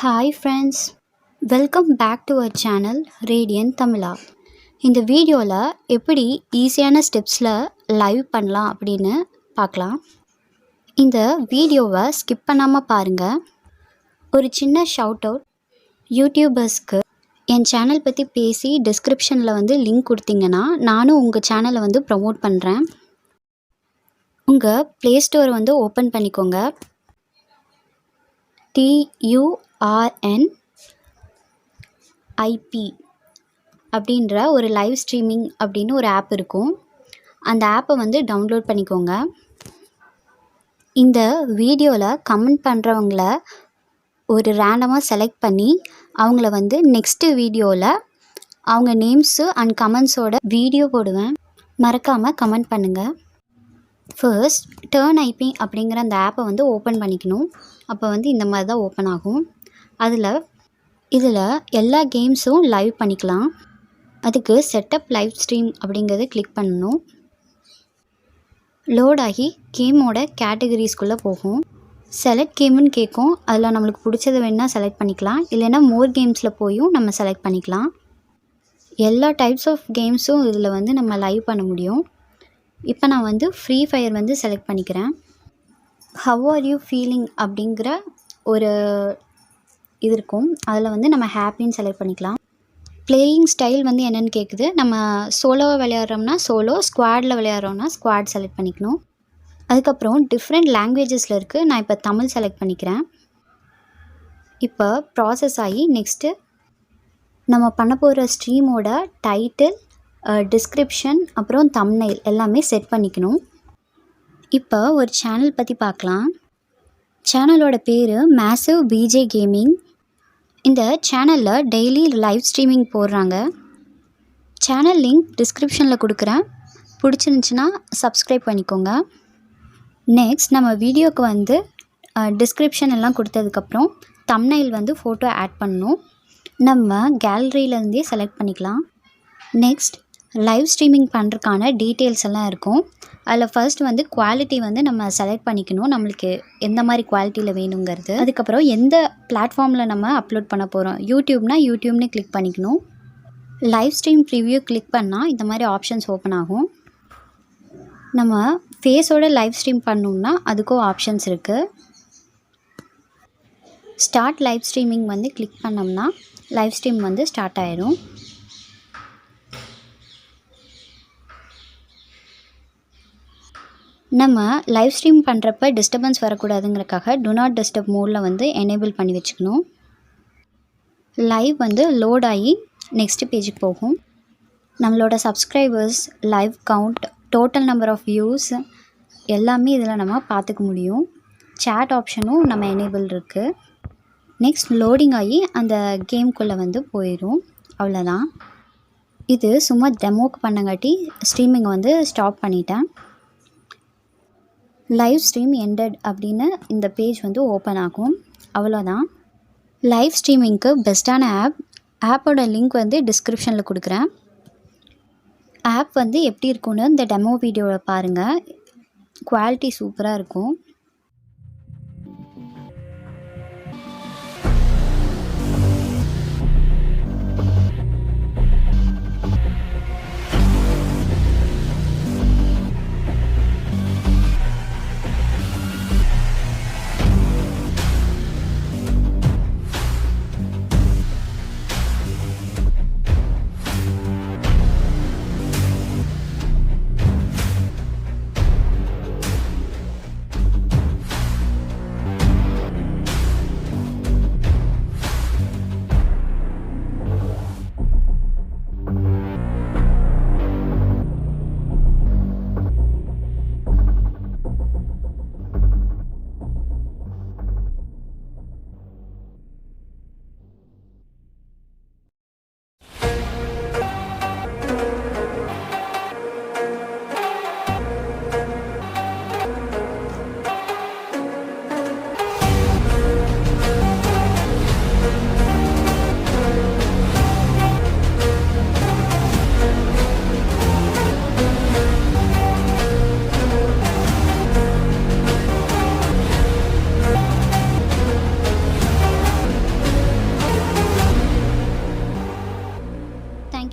Hi friends, welcome back to our channel Radiant Tamila. இந்த வீடியோவில் எப்படி ஈஸியான ஸ்டெப்ஸில் லைவ் பண்ணலாம் அப்படின்னு பார்க்கலாம். இந்த வீடியோவை ஸ்கிப் பண்ணாமல் பாருங்கள். ஒரு சின்ன ஷவுட் அவுட் யூடியூபர்ஸ்க்கு என் சேனல் பற்றி பேசி டிஸ்கிரிப்ஷனில் லிங்க் கொடுத்தீங்கன்னா நானும் உங்கள் சேனலை ப்ரமோட் பண்ணுறேன். உங்கள் ப்ளே ஸ்டோரை ஓப்பன் பண்ணிக்கோங்க. TURNIP அப்படின்ற ஒரு லைவ் ஸ்ட்ரீமிங் அப்படின்னு ஒரு ஆப் இருக்கும். அந்த ஆப்பை டவுன்லோட் பண்ணிக்கோங்க. இந்த வீடியோவில் கமெண்ட் பண்ணுறவங்கள ஒரு ரேண்டமாக செலக்ட் பண்ணி அவங்கள நெக்ஸ்ட்டு வீடியோவில் அவங்க நேம்ஸு அண்ட் கமெண்ட்ஸோட வீடியோ போடுவேன். மறக்காமல் கமெண்ட் பண்ணுங்கள். ஃபர்ஸ்ட் Turnip அப்படிங்கிற அந்த ஆப்பை ஓப்பன் பண்ணிக்கணும். அப்போ இந்த மாதிரி தான் ஓப்பன் ஆகும். இதில் எல்லா கேம்ஸும் லைவ் பண்ணிக்கலாம். அதுக்கு செட்டப் லைவ் ஸ்ட்ரீம் அப்படிங்கிறது கிளிக் பண்ணணும். லோட் ஆகி கேமோட கேட்டகரிஸ்குள்ளே போகும். செலக்ட் கேமுன்னு கேட்கும். அதில் நம்மளுக்கு பிடிச்சது வேணால் செலக்ட் பண்ணிக்கலாம். இல்லைன்னா மோர் கேம்ஸில் போயும் நம்ம செலக்ட் பண்ணிக்கலாம். எல்லா டைப்ஸ் ஆஃப் கேம்ஸும் இதில் நம்ம லைவ் பண்ண முடியும். இப்போ நான் ஃப்ரீ ஃபயர் செலக்ட் பண்ணிக்கிறேன். ஹவ் ஆர் யூ ஃபீலிங் அப்படிங்கிற ஒரு இது இருக்கும். அதில் நம்ம ஹாப்பின்னு செலக்ட் பண்ணிக்கலாம். பிளேயிங் ஸ்டைல் என்னென்னு கேட்குது. நம்ம சோலோவாக விளையாடுறோம்னா சோலோ, ஸ்குவாடில் விளையாடுறோம்னா ஸ்குவாட் செலக்ட் பண்ணிக்கணும். அதுக்கப்புறம் டிஃப்ரெண்ட் லாங்குவேஜஸில் இருக்குது. நான் இப்போ தமிழ் செலக்ட் பண்ணிக்கிறேன். இப்போ ப்ராசஸ் ஆகி நெக்ஸ்ட்டு நம்ம பண்ண போகிற ஸ்ட்ரீமோட டைட்டில், டிஸ்கிரிப்ஷன், அப்புறம் தம்ப்நெயில் எல்லாமே செட் பண்ணிக்கணும். இப்போ ஒரு சேனல் பற்றி பார்க்கலாம். சேனலோட பேர் மேசிவ் பிஜே கேமிங். இந்த சேனலில் டெய்லி லைவ் ஸ்ட்ரீமிங் போடுறாங்க. சேனல் லிங்க் டிஸ்கிரிப்ஷனில் கொடுக்குறேன். பிடிச்சிருந்துச்சின்னா சப்ஸ்கிரைப் பண்ணிக்கோங்க. நெக்ஸ்ட் நம்ம வீடியோவுக்கு டிஸ்கிரிப்ஷன் எல்லாம் கொடுத்ததுக்கப்புறம் தம்ப்நெயில் ஃபோட்டோ ஆட் பண்ணணும். நம்ம கேலரியிலேருந்தே செலக்ட் பண்ணிக்கலாம். நெக்ஸ்ட் லைவ் ஸ்ட்ரீமிங் பண்ணுறதுக்கான டீட்டெயில்ஸ் எல்லாம் இருக்கும். அதில் ஃபர்ஸ்ட் குவாலிட்டி நம்ம செலக்ட் பண்ணிக்கணும். நம்மளுக்கு எந்த மாதிரி குவாலிட்டியில் வேணுங்கிறது. அதுக்கப்புறம் எந்த பிளாட்ஃபார்மில் நம்ம அப்லோட் பண்ண போகிறோம். யூடியூப்னா யூடியூப்னு கிளிக் பண்ணிக்கணும். லைவ் ஸ்ட்ரீம் ப்ரிவ்யூ கிளிக் பண்ணால் இந்த மாதிரி ஆப்ஷன்ஸ் ஓப்பன் ஆகும். நம்ம ஃபேஸோட லைவ் ஸ்ட்ரீம் பண்ணோம்னா அதுக்கும் ஆப்ஷன்ஸ் இருக்குது. ஸ்டார்ட் லைவ் ஸ்ட்ரீமிங் கிளிக் பண்ணோம்னா லைவ் ஸ்ட்ரீம் ஸ்டார்ட் ஆயிடும். நம்ம லைவ் ஸ்ட்ரீம் பண்ணுறப்ப டிஸ்டர்பன்ஸ் வரக்கூடாதுங்கிறக்காக டு நாட் டிஸ்டர்ப் மோடில் எனேபிள் பண்ணி வச்சுக்கணும். லைவ் லோட் ஆகி நெக்ஸ்ட் பேஜுக்கு போகும். நம்மளோட subscribers, live count, total number of views எல்லாமே இதில் நம்ம பார்த்துக்க முடியும். சேட் ஆப்ஷனும் நம்ம எனேபிள் இருக்குது. நெக்ஸ்ட் லோடிங் ஆகி அந்த கேம்குள்ளே போயிடும். அவ்வளோதான். இது சும்மா டெமோக்கு பண்ணங்காட்டி ஸ்ட்ரீமிங் ஸ்டாப் பண்ணிட்டேன். லைவ் ஸ்ட்ரீம் எண்டட் அப்படின்னு இந்த பேஜ் ஓப்பன் ஆகும். அவ்வளோதான். லைவ் ஸ்ட்ரீமிங்க்கு பெஸ்ட்டான ஆப்போட லிங்க் டிஸ்கிரிப்ஷனில் கொடுக்குறேன். ஆப் எப்படி இருக்குன்னு இந்த டெமோ வீடியோவில் பாருங்கள். குவாலிட்டி சூப்பராக இருக்கும்.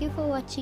தேங்க்யூ ஃபார் வாட்சிங்.